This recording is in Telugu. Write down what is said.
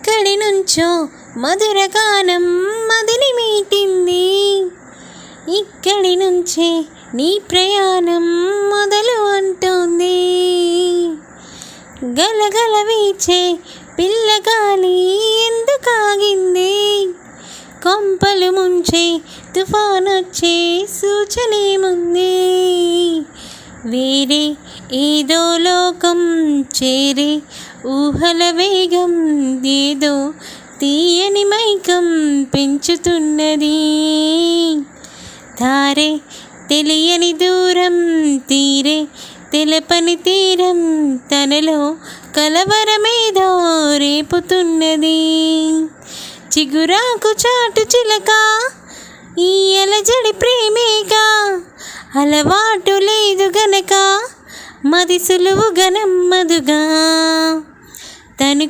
ఎక్కడి నుంచో మధుర గానం మదిని మీటింది. ఇక్కడి నుంచే నీ ప్రయాణం మొదలు అంటోంది. గలగల వీచే పిల్లగాలి ఎందుకాగింది? కొంపలు ముంచే తుఫానొచ్చే సూచనేముంది? వేరే ఏదో లోకం చేరే ఊహల వేగం ఏదో తీయని మైకం పెంచుతున్నది. తారే తెలియని దూరం తీరే తెలపని తీరం తనలో కలవరమేదో రేపుతున్నది. చిగురాకు చాటు చిలక ఈ అలజడి ప్రేమేగా, అలవాటు లేదు గనక మది సులువుగా నమ్మదుగా. తను